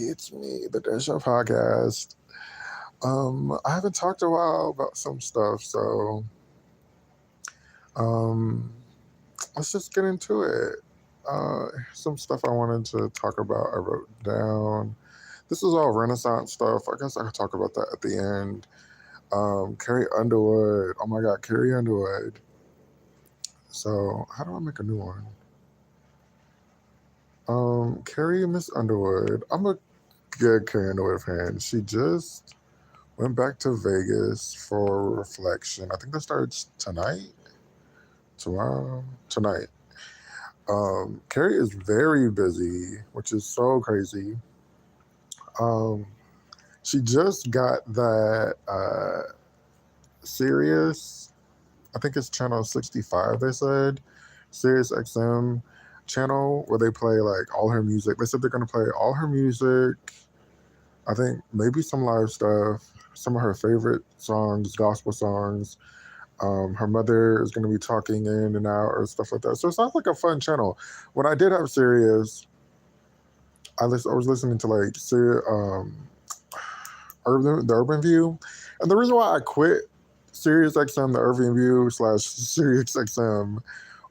It's me, the Dead Show Podcast. I haven't talked a while about some stuff, so um, let's just get into it. Some stuff I wanted to talk about, I wrote down. This is all Renaissance stuff. I guess I could talk about that at the end. Carrie Underwood. Oh my God, Carrie Underwood. So, how do I make a new one? Carrie Miss Underwood. I'm a good Carrie Underwood fan. She just went back to Vegas for reflection. I think that starts tonight, tomorrow, tonight. Carrie is very busy, which is so crazy. Um, she just got that Sirius, I think it's channel 65, they said, Sirius XM channel where they play like all her music. They said they're going to play all her music. I think maybe some live stuff, some of her favorite songs, gospel songs. Her mother is going to be talking in and out or stuff like that. So it sounds like a fun channel. When I did have Sirius, I was listening to like the Urban View, and the reason why I quit Sirius XM, the Urban View slash Sirius XM,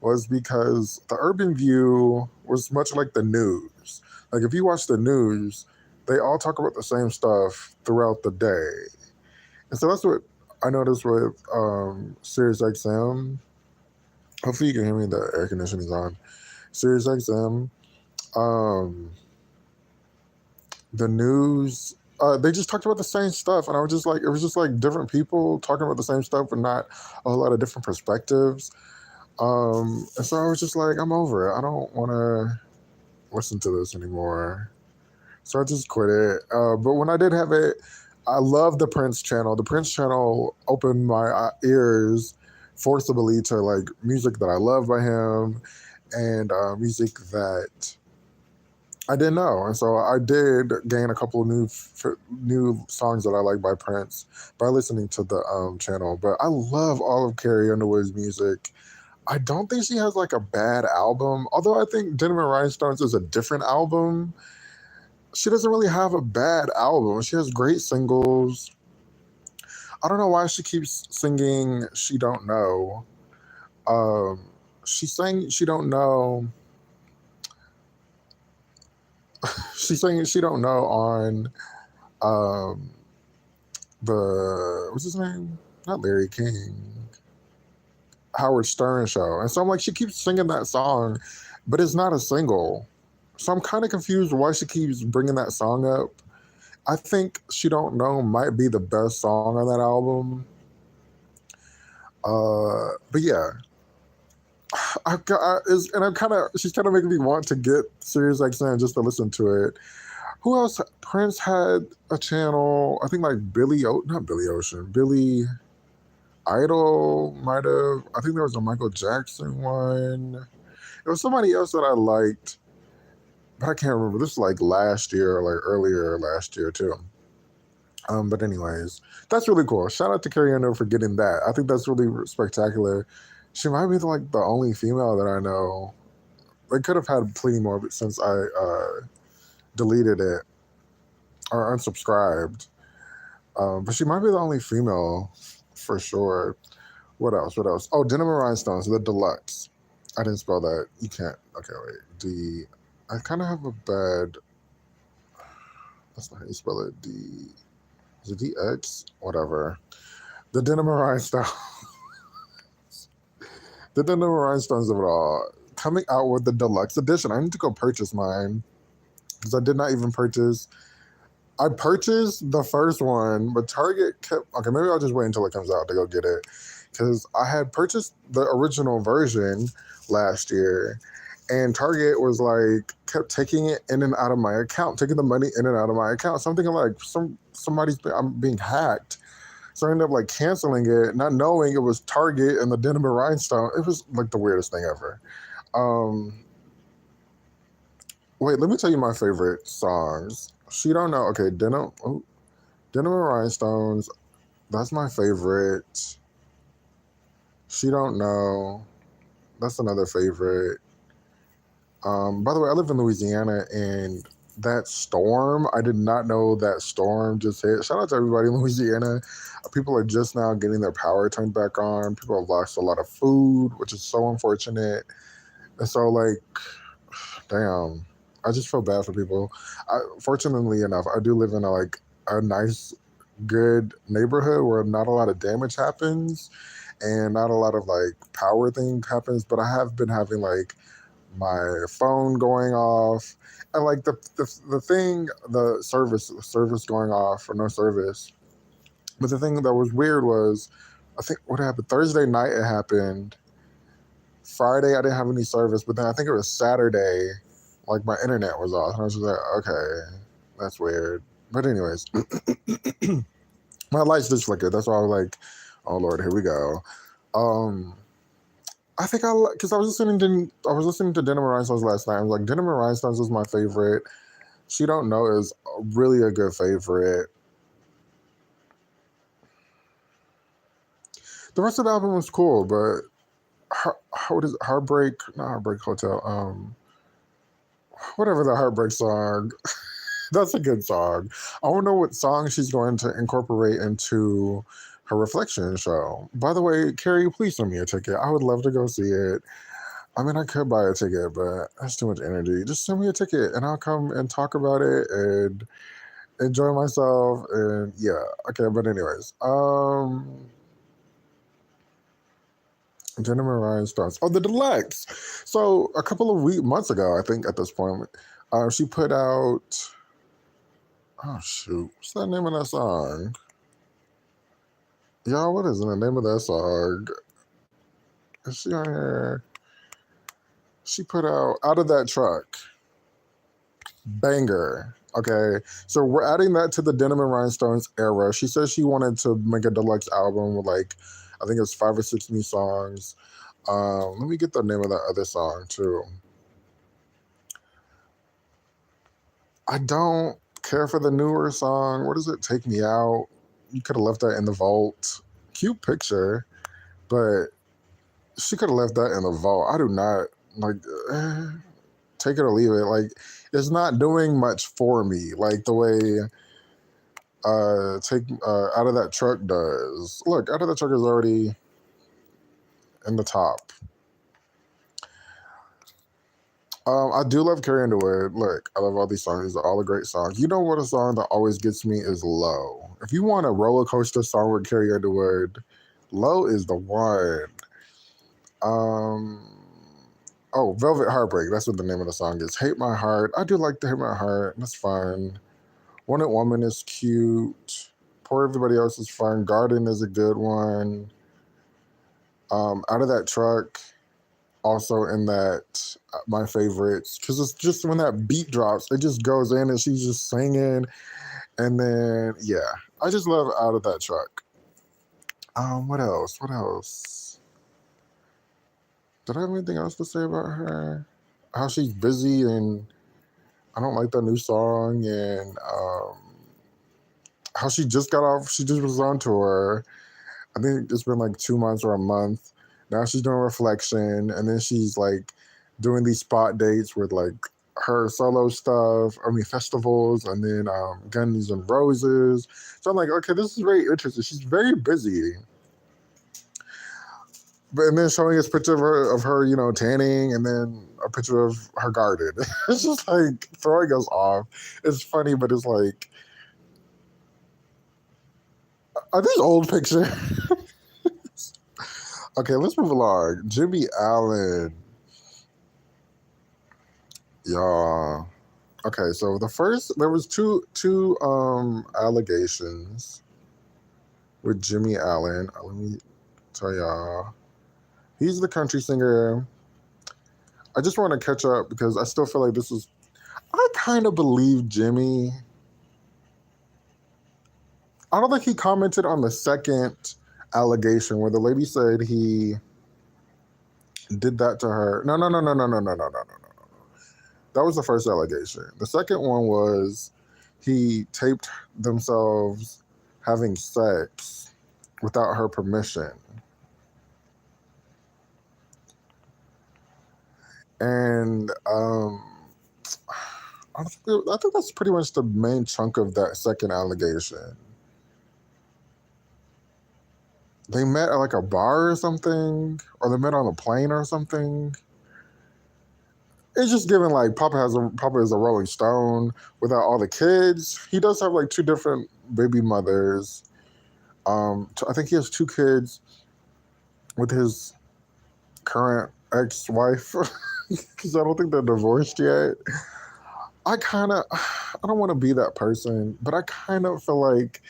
was because the Urban View was much like the news. Like if you watch the news, they all talk about the same stuff throughout the day, and so that's what I noticed with Sirius XM. Hopefully you can hear me. The air conditioning's on. Sirius XM. Um, the news. They just talked about the same stuff, and I was just like, it was just like different people talking about the same stuff, but not a whole lot of different perspectives. And so I was just like, I'm over it. I don't want to listen to this anymore. So I just quit it. But when I did have it, I love the Prince channel. The Prince channel opened my ears forcibly to like music that I love by him and music that I didn't know. And so I did gain a couple of new songs that I like by Prince by listening to the channel. But I love all of Carrie Underwood's music. I don't think she has like a bad album, although I think Denim Rhinestones is a different album. She doesn't really have a bad album. She has great singles. I don't know why she keeps singing "She Don't Know." Um, she sang "She Don't Know." She sang "She Don't Know" on um, the what's his name? Not Larry King, Howard Stern show. And so I'm like, she keeps singing that song, but it's not a single. So I'm kind of confused why she keeps bringing that song up. I think "She Don't Know" might be the best song on that album. But yeah, and I'm kind of she's kind of making me want to get Sirius XM just to listen to it. Who else? Prince had a channel. I think like not Billy Ocean, Billy Idol might have. I think there was a Michael Jackson one. It was somebody else that I liked, but I can't remember. This was like last year, or like earlier last year too. But anyways, that's really cool. Shout out to Carrie Underwood for getting that. I think that's really spectacular. She might be like the only female that I know. They could have had plenty more, but since I deleted it or unsubscribed, but she might be the only female for sure. What else? What else? Oh, Denim Rhinestones, the deluxe. I didn't spell that. You can't. Okay, wait. I kind of have a bad. That's not how you spell it. Is it DX? Whatever. The Denim Rhinestones. The Denim Rhinestones of it all. Coming out with the deluxe edition. I need to go purchase mine because I did not even purchase. I purchased the first one, but Target kept. Okay, maybe I'll just wait until it comes out to go get it because I had purchased the original version last year, and Target was like kept taking it in and out of my account, taking the money in and out of my account. So I'm thinking like I'm being hacked. So I ended up like canceling it, not knowing it was Target and the Denim and Rhinestone. It was like the weirdest thing ever. Um, Wait, let me tell you my favorite songs. She Don't Know. Okay, Denim and Rhinestones. That's my favorite. She Don't Know. That's another favorite. By the way, I live in Louisiana, and that storm, I did not know that storm just hit. Shout out to everybody in Louisiana. People are just now getting their power turned back on. People have lost a lot of food, which is so unfortunate. And so, like, damn, I just feel bad for people. Fortunately enough, I do live in a nice, good neighborhood where not a lot of damage happens and not a lot of like power thing happens. But I have been having like my phone going off and like the thing, the service going off or no service. But the thing that was weird was, I think what happened Thursday night, it happened. Friday I didn't have any service, but then I think it was Saturday, like my internet was off, and I was just like, okay, that's weird. But anyways, my lights just flickered. That's why I was like, oh Lord, here we go. Um, I think because I was listening to Denim Rhinestones last night. I was like, Denim Rhinestones is my favorite. She Don't Know is really a good favorite. The rest of the album was cool, but what is it? Heartbreak? Not Heartbreak Hotel. Whatever the Heartbreak song. That's a good song. I don't know what song she's going to incorporate into her reflection show. By the way, Carrie, please send me a ticket. I would love to go see it. I mean, I could buy a ticket, but that's too much energy. Just send me a ticket and I'll come and talk about it and enjoy myself. And yeah, okay. But anyways, Denim Rhinestones. Oh, the deluxe. So a couple of months ago, I think at this point, she put out. Oh shoot, what's the name of that song? Y'all, what is the name of that song? Is she on here? She put out of That Truck. Banger. Okay, so we're adding that to the Denim and Rhinestones era. She says she wanted to make a deluxe album with like, I think it's 5 or 6 new songs. Let me get the name of that other song too. I don't care for the newer song. What does it? Take Me Out. You could have left that in the vault. Cute picture, but she could have left that in the vault. I do not like. Take it or leave it. Like, it's not doing much for me. Like the way take Out of That Truck does. Look, Out of That Truck is already in the top. I do love Carrie Underwood. Look, I love all these songs. These are all a great songs. You know what a song that always gets me is Low. If you want a roller coaster song with Carrie Underwood, Low is the one. Oh, Velvet Heartbreak. That's what the name of the song is. Hate My Heart. I do like the Hate My Heart. That's fun. Wanted Woman is cute. Poor Everybody Else is fun. Garden is a good one. Out of That Truck, also in that my favorites, because it's just when that beat drops, it just goes in and she's just singing, and then yeah, I just love Out of That Truck. What else? What else? Did I have anything else to say about her? How she's busy and I don't like that new song, and how she just got off. She just was on tour. I think it's been like 2 months or a month. Now she's doing Reflection, and then she's like doing these spot dates with like her solo stuff. I mean festivals, and then Guns N' Roses. So I'm like, okay, this is very interesting. She's very busy. But and then showing us picture of her, tanning, and then a picture of her garden. It's just like throwing us off. It's funny, but it's like, are these old pictures? Okay, let's move along. Jimmie Allen, y'all. Okay, so there was two allegations with Jimmie Allen. Let me tell y'all, he's the country singer. I just want to catch up because I still feel like I kind of believe Jimmie. I don't think he commented on the second allegation where the lady said he did that to her. No, no, no, no, no, no, no, no, no, no, no. That was the first allegation. The second one was he taped themselves having sex without her permission. And I think that's pretty much the main chunk of that second allegation. They met at like a bar or something, or they met on a plane or something. It's just given like Papa is a Rolling Stone without all the kids. He does have like two different baby mothers. I think he has two kids with his current ex-wife because I don't think they're divorced yet. I don't want to be that person, but I kind of feel like,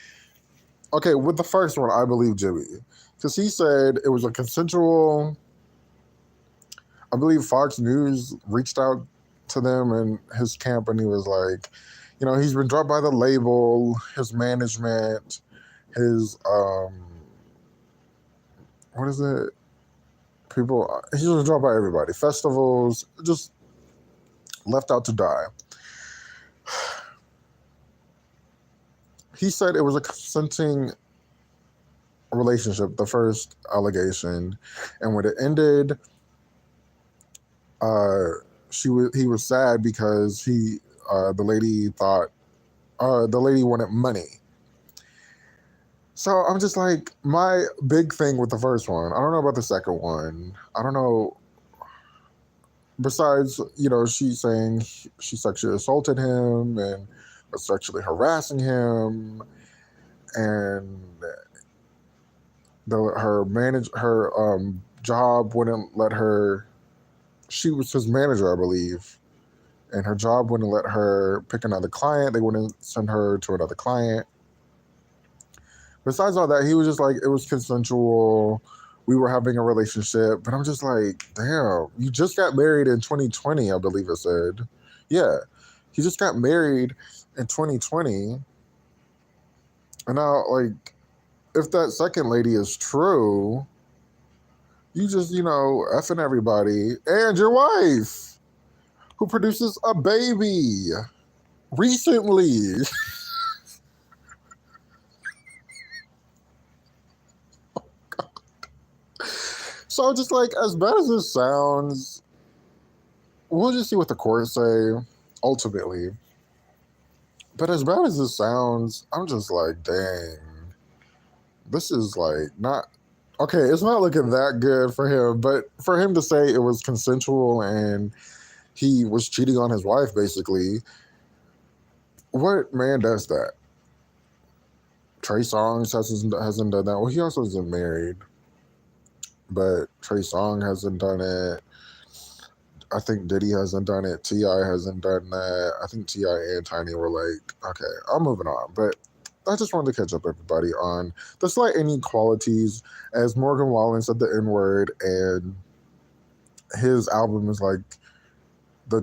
okay, with the first one, I believe Jimmy because he said it was a consensual. I believe Fox News reached out to them and his camp, and he was like, he's been dropped by the label, his management, his what is it? People, he's been dropped by everybody. Festivals, just left out to die. He said it was a consenting relationship, the first allegation, and when it ended, he was sad because the lady thought the lady wanted money. So I'm just like, my big thing with the first one, I don't know about the second one. I don't know. Besides, she's saying she sexually assaulted him and was sexually harassing him, and her job wouldn't let her. She was his manager, I believe, and her job wouldn't let her pick another client. They wouldn't send her to another client. Besides all that, he was just like, it was consensual. We were having a relationship, but I'm just like, damn, you just got married in 2020, I believe it said. Yeah, he just got married in 2020. And now, like, if that second lady is true, you just, effing everybody and your wife, who produces a baby recently. So just like, as bad as this sounds, we'll just see what the courts say ultimately. But as bad as this sounds, I'm just like, dang, this is like not okay. It's not looking that good for him. But for him to say it was consensual and he was cheating on his wife, basically, what man does that? Trey Songz hasn't done that. Well, he also isn't married. But Trey Songz hasn't done it. I think Diddy hasn't done it. T.I. hasn't done that. I think T.I. and Tiny were like, okay, I'm moving on. But I just wanted to catch up everybody on the slight inequalities, as Morgan Wallen said the N-word, and his album is like the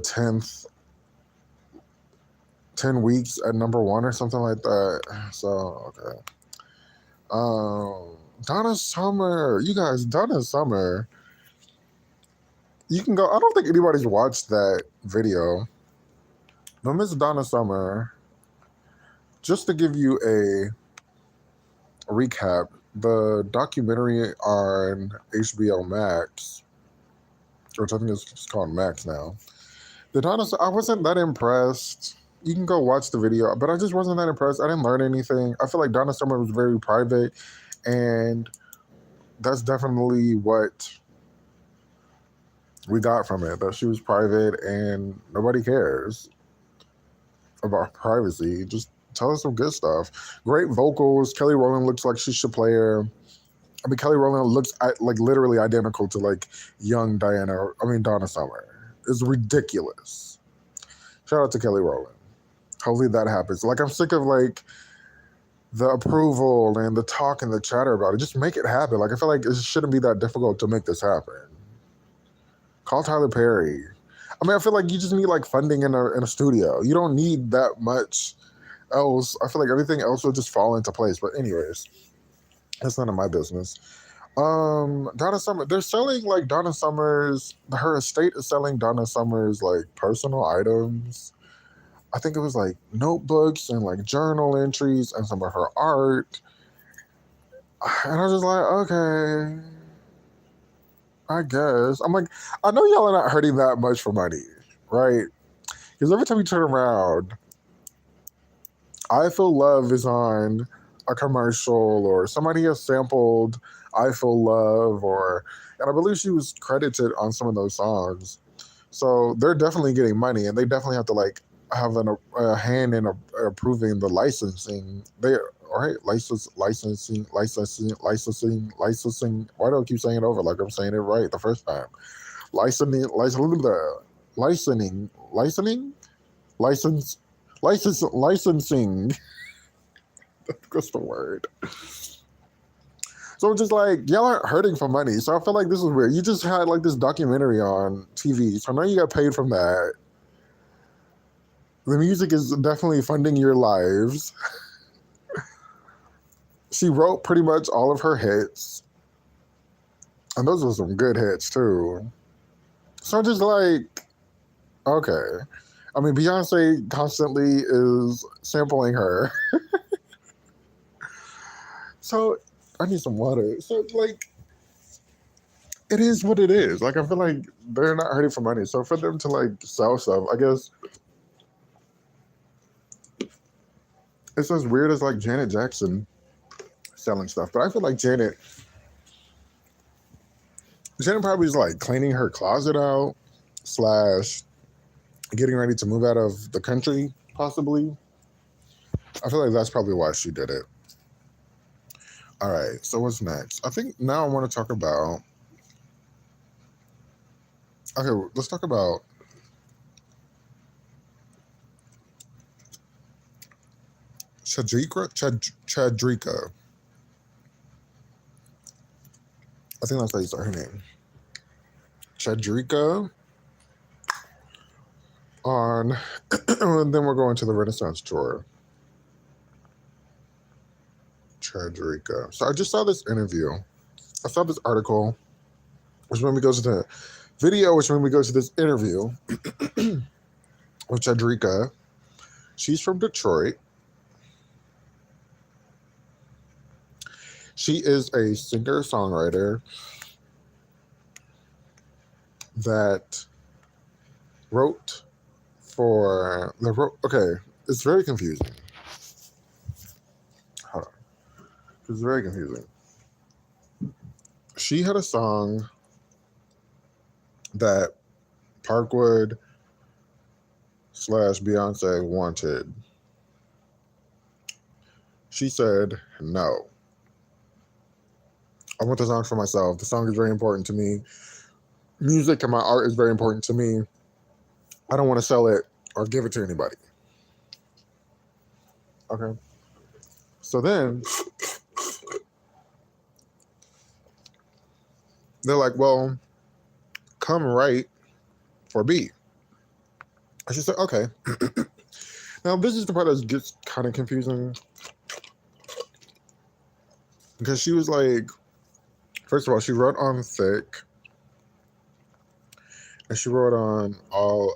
10 weeks at number one or something like that. So, okay. Donna Summer. You guys, Donna Summer. You can go. I don't think anybody's watched that video. But Miss Donna Summer, just to give you a recap, the documentary on HBO Max, which I think is called Max now. I wasn't that impressed. You can go watch the video, but I just wasn't that impressed. I didn't learn anything. I feel like Donna Summer was very private, and that's definitely what we got from it, that she was private and nobody cares about privacy. Just tell us some good stuff. Great vocals. Kelly Rowland looks like she should play her. I mean, Kelly Rowland looks like literally identical to like young Donna Summer. It's ridiculous. Shout out to Kelly Rowland. Hopefully that happens. Like, I'm sick of like the approval and the talk and the chatter about it. Just make it happen. Like, I feel like it shouldn't be that difficult to make this happen. Call Tyler Perry. I mean, I feel like you just need like funding in a studio. You don't need that much else. I feel like everything else will just fall into place. But anyways, that's none of my business. Donna Summer, they're selling like Donna Summer's, her estate is selling Donna Summer's like personal items. I think it was like notebooks and like journal entries and some of her art. And I was just like, okay, I guess. I'm like, I know y'all are not hurting that much for money, right? Because every time you turn around, I Feel Love is on a commercial, or somebody has sampled I Feel Love, and I believe she was credited on some of those songs. So they're definitely getting money, and they definitely have to like have a hand in approving the licensing. They right licensing. Why do I keep saying it over like I'm saying it right the first time? Licensing, license, licensing. That's the word. So it's just like y'all aren't hurting for money. So I feel like this is weird. You just had like this documentary on TV, so now you got paid from that. The music is definitely funding your lives. She wrote pretty much all of her hits, and those were some good hits too. So just like, okay. I mean, Beyonce constantly is sampling her. So I need some water. So like, it is what it is. Like, I feel like they're not hurting for money. So for them to like sell stuff, I guess it's as weird as like Janet Jackson selling stuff. But I feel like Janet probably is like cleaning her closet out / getting ready to move out of the country, possibly. I feel like that's probably why she did it. All right, so what's next? I think now I want to talk about. Okay, let's talk about Chadrika. I think that's how you say her name. Chadrika. On, and then we're going to the Renaissance tour. Chadrika. So I just saw this interview. I saw this article, which made me go to the video, which made me go to this interview with Chadrika. She's from Detroit. She is a singer-songwriter that wrote for the. Okay, it's very confusing. Hold on. It's very confusing. She had a song that Parkwood / Beyonce wanted. She said no. I want the song for myself. The song is very important to me. Music and my art is very important to me. I don't want to sell it or give it to anybody. Okay. So then they're like, well, come write for B. And she said, okay. Now, this is the part that gets kind of confusing. Because she was like, first of all, she wrote on Thick. And she wrote on All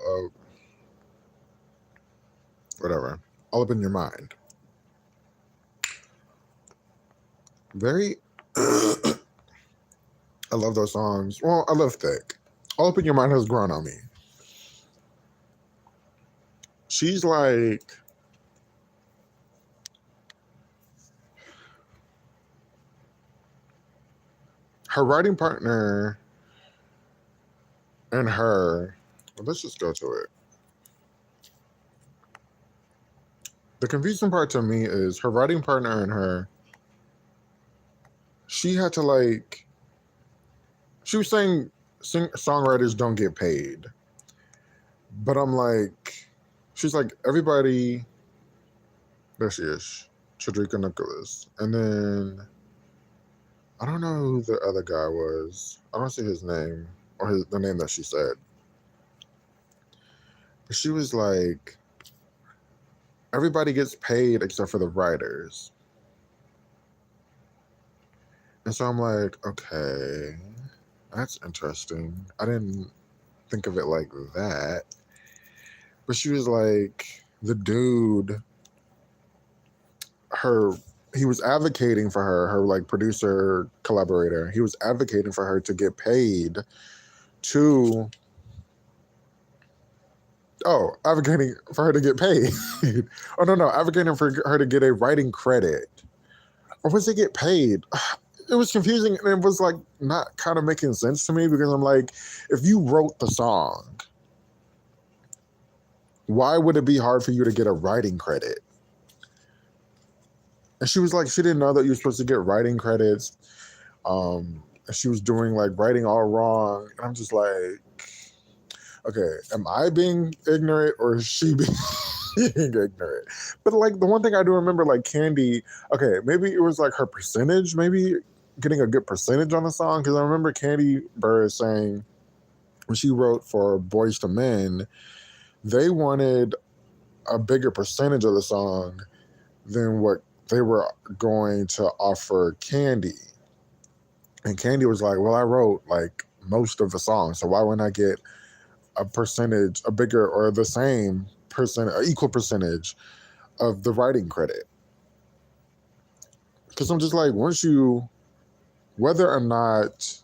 Up in Your Mind. Very, I love those songs. Well, I love Thick. All Up in Your Mind has grown on me. She's like, her writing partner and her, well, let's just go to it. The confusing part to me is her writing partner and her, she had to like, she was saying songwriters don't get paid. But I'm like, she's like, everybody, there she is, Chadrika Nicholas. And then, I don't know who the other guy was. I don't see his name or the name that she said. But she was like, everybody gets paid except for the writers. And so I'm like, okay, that's interesting. I didn't think of it like that. But she was like, the dude, he was advocating for her like producer collaborator. He was advocating for her to get paid to Oh, advocating for her to get paid. Oh no, advocating for her to get a writing credit. Or was it get paid? It was confusing and it was like not kind of making sense to me because I'm like, if you wrote the song, why would it be hard for you to get a writing credit? And she was like, she didn't know that you're supposed to get writing credits. She was doing like writing all wrong. And I'm just like, okay, am I being ignorant or is she being ignorant? But like the one thing I do remember, like Candy, okay, maybe it was like her percentage, maybe getting a good percentage on the song. Because I remember Candy Bird saying when she wrote for Boys to Men, they wanted a bigger percentage of the song than what they were going to offer Candy. And Candy was like, well, I wrote like most of the song, so why wouldn't I get a percentage, a bigger or the same percent, equal percentage of the writing credit? Because I'm just like, once you, whether or not,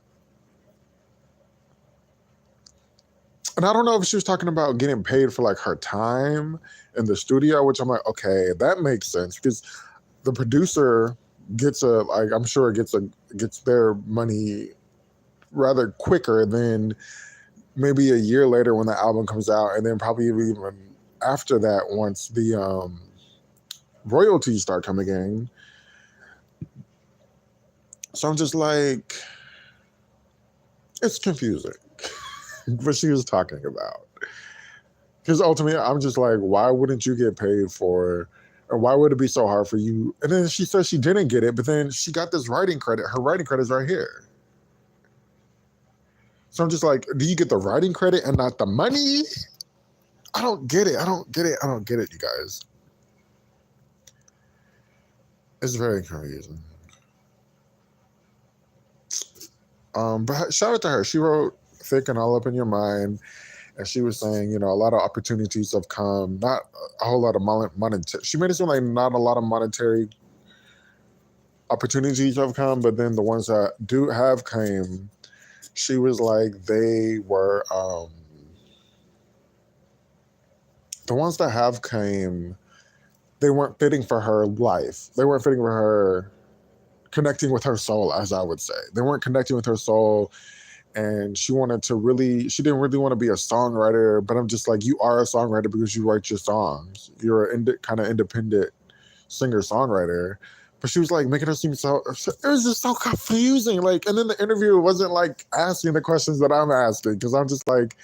and I don't know if she was talking about getting paid for like her time in the studio, which I'm like, okay, that makes sense because the producer gets a, like, I'm sure gets their money rather quicker than maybe a year later when the album comes out, and then probably even after that once the royalties start coming in. So I'm just like, it's confusing what she was talking about. Because ultimately, I'm just like, why wouldn't you get paid for, or why would it be so hard for you? And then she says she didn't get it, but then she got this writing credit. Her writing credit is right here. So I'm just like, do you get the writing credit and not the money? I don't get it. I don't get it. I don't get it, you guys. It's very confusing. But shout out to her. She wrote Thick and All Up in Your Mind. And she was saying, you know, a lot of opportunities have come, not a whole lot of monetary. She made it seem like not a lot of monetary opportunities have come, but then the ones that do have came, she was like, they were, the ones that have came, they weren't fitting for her life. They weren't fitting for her, connecting with her soul, as I would say. They weren't connecting with her soul. And she wanted to really, she didn't really want to be a songwriter, but I'm just like, you are a songwriter because you write your songs. You're an kind of independent singer-songwriter. But she was like making her seem so, it was just so confusing. Like, and then the interview wasn't like asking the questions that I'm asking, because I'm just like,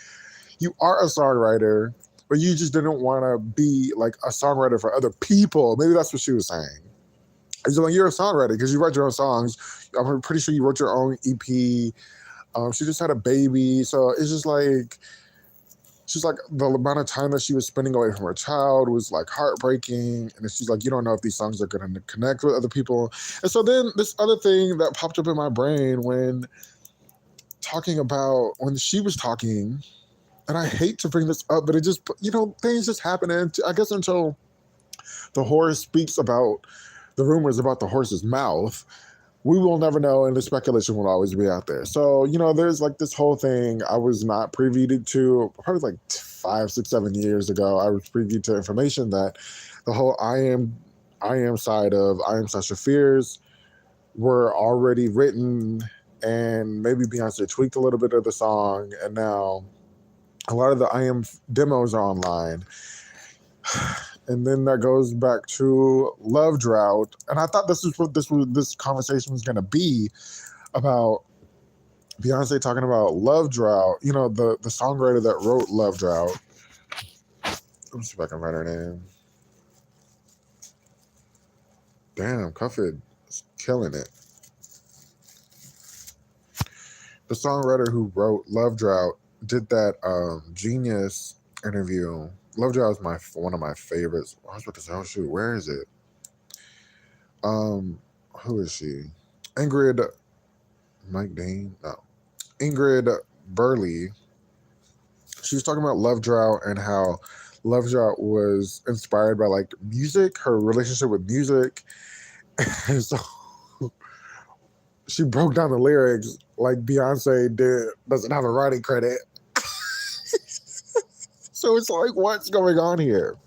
you are a songwriter, but you just didn't want to be like a songwriter for other people. Maybe that's what she was saying. It's like, you're a songwriter because you write your own songs. I'm pretty sure you wrote your own EP. She just had a baby. So it's just like, she's like, the amount of time that she was spending away from her child was like heartbreaking. And she's like, you don't know if these songs are going to connect with other people. And so then this other thing that popped up in my brain when talking about, when she was talking, and I hate to bring this up, but it just, you know, things just happen. And I guess until the horse speaks about the rumors about the horse's mouth, we will never know, and the speculation will always be out there. So, you know, there's like this whole thing I was not privy to, probably like 5, 6, 7 years ago. I was privy to information that the whole I am side of I Am Sasha Fierce were already written, and maybe Beyonce tweaked a little bit of the song, and now a lot of the I Am demos are online. And then that goes back to Love Drought. And I thought this is what this conversation was going to be about, Beyonce talking about Love Drought. You know, the songwriter that wrote Love Drought. Let me see if I can write her name. Damn, Cuffed is killing it. The songwriter who wrote Love Drought did that Genius interview. Love Drought is one of my favorites. I was about to say, oh shoot, where is it? Who is she? Ingrid Mike Dane? No. Ingrid Burley. She was talking about Love Drought and how Love Drought was inspired by like music, her relationship with music. And so she broke down the lyrics like Beyonce doesn't have a writing credit. So it's like, what's going on here?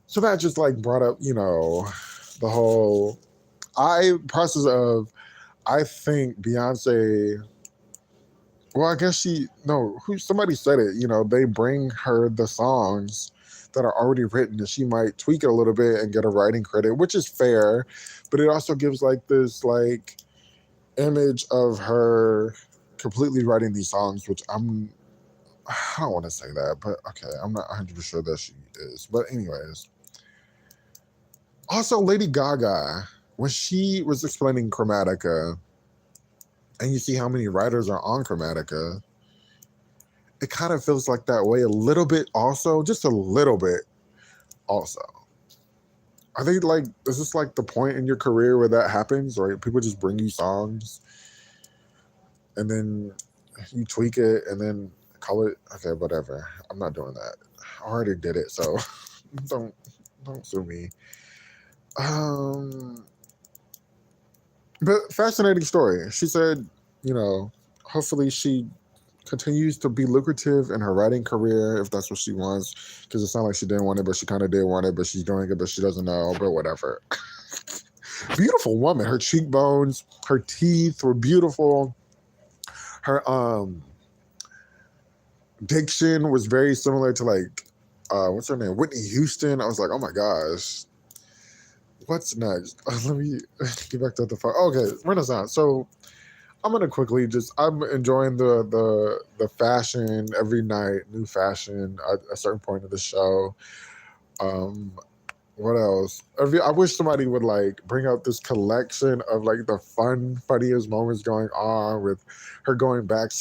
So that just like brought up, the whole process of, I think Beyonce, well, I guess somebody said it, they bring her the songs that are already written and she might tweak it a little bit and get a writing credit, which is fair, but it also gives like this like image of her completely writing these songs, which I don't want to say that, but okay, I'm not 100% sure that she is. But anyways, also Lady Gaga, when she was explaining Chromatica, and you see how many writers are on Chromatica, it kind of feels like that way a little bit also, just a little bit also. Are they like, is this like the point in your career where that happens, right? People just bring you songs and then you tweak it and then call it, okay, whatever. I'm not doing that. I already did it, so don't sue me. But fascinating story. She said, hopefully she continues to be lucrative in her writing career if that's what she wants, because it sounded like she didn't want it, but she kind of did want it, but she's doing it, but she doesn't know, but whatever. Beautiful woman. Her cheekbones, her teeth were beautiful. Her diction was very similar to like what's her name, Whitney Houston. I was like, oh my gosh, what's next? Let me get back to the phone. Okay, Renaissance. So I'm gonna quickly I'm enjoying the fashion every night, new fashion at a certain point of the show. What else? I wish somebody would like bring out this collection of like the funniest moments going on with her going back,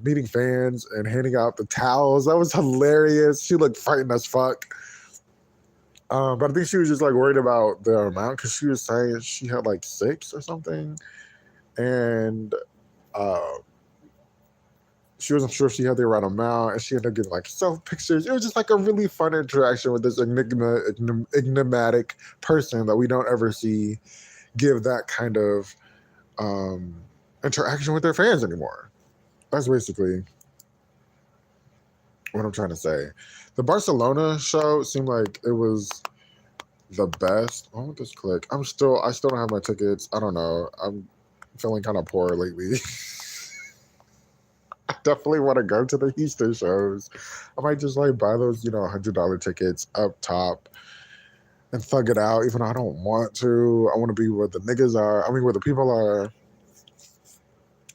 meeting fans and handing out the towels. That was hilarious. She looked frightened as fuck. But I think she was just like worried about the amount, because she was saying she had like 6 or something, and she wasn't sure if she had the right amount, and she ended up getting like self pictures. It was just like a really fun interaction with this enigmatic person that we don't ever see give that kind of interaction with their fans anymore. That's basically what I'm trying to say. The Barcelona show seemed like it was the best. Why won't this click? I still don't have my tickets. I don't know. I'm feeling kind of poor lately. I definitely want to go to the Houston shows. I might just like buy those, $100 tickets up top and thug it out, even though I don't want to. I want to be where the niggas are. I mean, where the people are.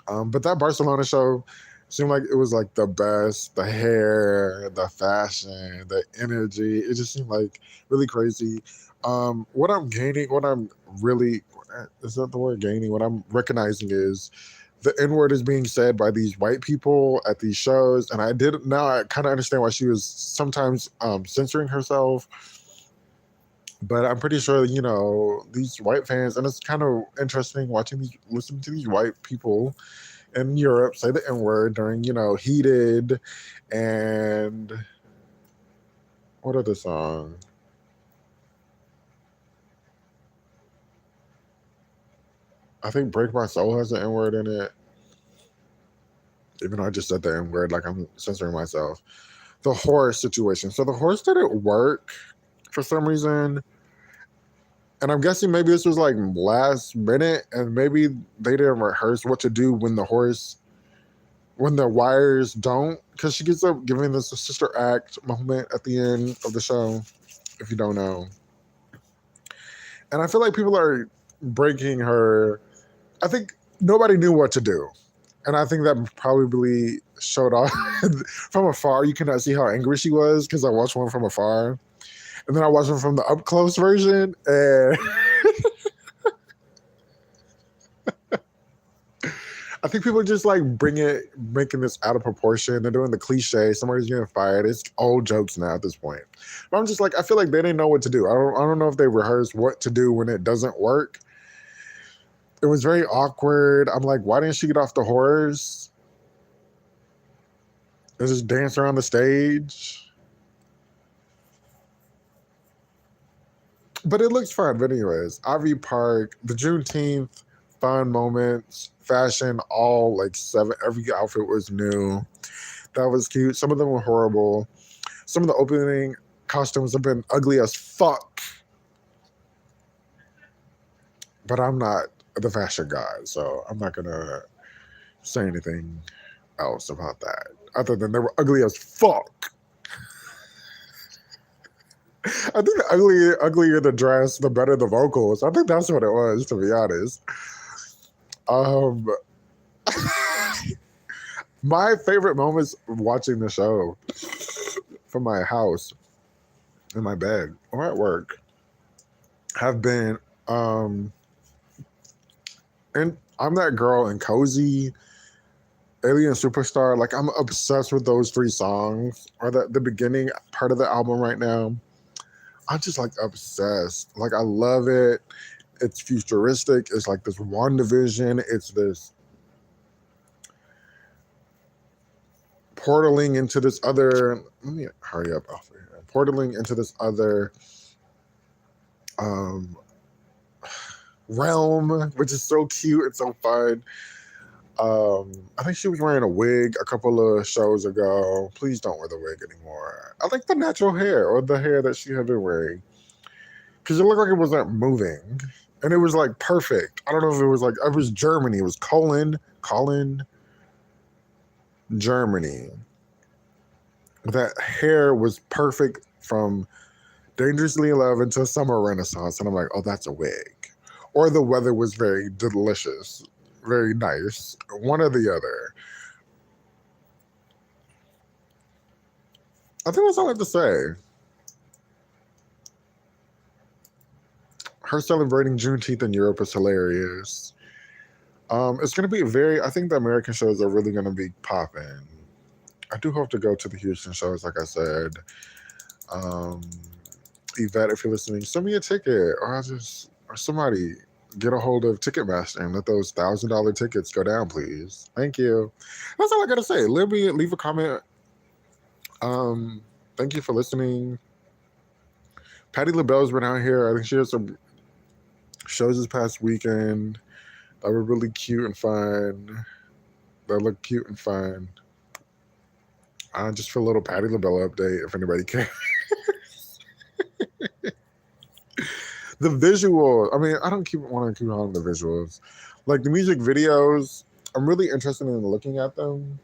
But that Barcelona show seemed like it was like the best. The hair, the fashion, the energy. It just seemed like really crazy. What I'm really, is that the word gaining? What I'm recognizing is the N-word is being said by these white people at these shows. And now I kind of understand why she was sometimes censoring herself. But I'm pretty sure, these white fans, and it's kind of interesting listening to these white people in Europe say the N-word during, Heated and what other song? I think Break My Soul has an N-word in it. Even though I just said the N-word, like I'm censoring myself. The horse situation. So the horse didn't work for some reason. And I'm guessing maybe this was like last minute, and maybe they didn't rehearse what to do when the wires don't, because she gets up giving this a sister act moment at the end of the show, if you don't know. And I feel like people are breaking her. I think nobody knew what to do. And I think that probably showed off from afar. You cannot see how angry she was, because I watched one from afar. And then I watched one from the up close version. And I think people just like making this out of proportion. They're doing the cliche. Somebody's getting fired. It's old jokes now at this point. But I'm just like, I feel like they didn't know what to do. I don't know if they rehearsed what to do when it doesn't work. It was very awkward. I'm like, why didn't she get off the horse and just dance around the stage? But it looks fun. But anyways, Ivy Park, the Juneteenth, fun moments, fashion, all like every outfit was new. That was cute. Some of them were horrible. Some of the opening costumes have been ugly as fuck. But I'm not the fashion guy, so I'm not gonna say anything else about that. Other than they were ugly as fuck. I think the uglier the dress, the better the vocals. I think that's what it was, to be honest. Um, my favorite moments watching the show from my house, in my bed, or at work, have been, and I'm that girl in Cozy, Alien Superstar. Like, I'm obsessed with those 3 songs, or the beginning part of the album right now. I'm just like obsessed. Like, I love it. It's futuristic. It's like this WandaVision. It's this portaling into this other. Let me hurry up off here. Portaling into this other realm, which is so cute and so fun. I think she was wearing a wig a couple of shows ago. Please don't wear the wig anymore. I like the natural hair, or the hair that she had been wearing, because it looked like it wasn't moving, and it was like perfect. I don't know if it was like, it was Germany. It was Colin, Germany. That hair was perfect from Dangerously in Love into Summer Renaissance, and I'm like, oh, that's a wig. Or the weather was very delicious, very nice. One or the other. I think that's all I have to say. Her celebrating Juneteenth in Europe is hilarious. It's going to be I think the American shows are really going to be popping. I do hope to go to the Houston shows, like I said. Yvette, if you're listening, send me a ticket, or somebody get a hold of Ticketmaster and let those $1,000 tickets go down, please. Thank you. That's all I gotta say. Leave a comment. Thank you for listening. Patti LaBelle's been out here. I think she had some shows this past weekend that were really cute and fun. That look cute and fun. Just for a little Patti LaBelle update, if anybody cares. The visual, I mean, I don't want to keep on the visuals. Like the music videos, I'm really interested in looking at them,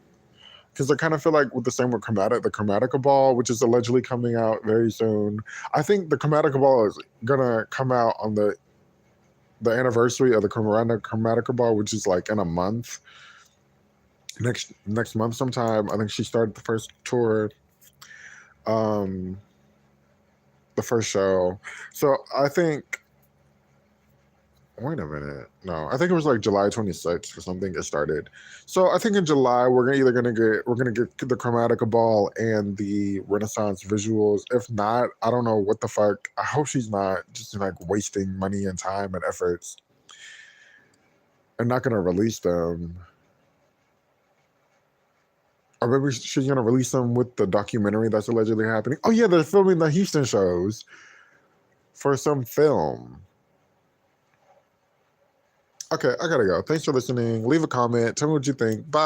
because I kind of feel like with the same with the Chromatica Ball, which is allegedly coming out very soon. I think the Chromatica Ball is gonna come out on the anniversary of the Chromatica Ball, which is like in a month. Next month sometime. I think she started the first tour. The first show. So I think, wait a minute. No, I think it was like July 26th or something it started. So I think in July we're gonna get the Chromatica Ball and the Renaissance visuals. If not, I don't know what the fuck. I hope she's not just like wasting money and time and efforts and not gonna release them. Or maybe she's gonna release them with the documentary that's allegedly happening. Oh yeah, they're filming the Houston shows for some film. Okay, I gotta go. Thanks for listening. Leave a comment. Tell me what you think. Bye.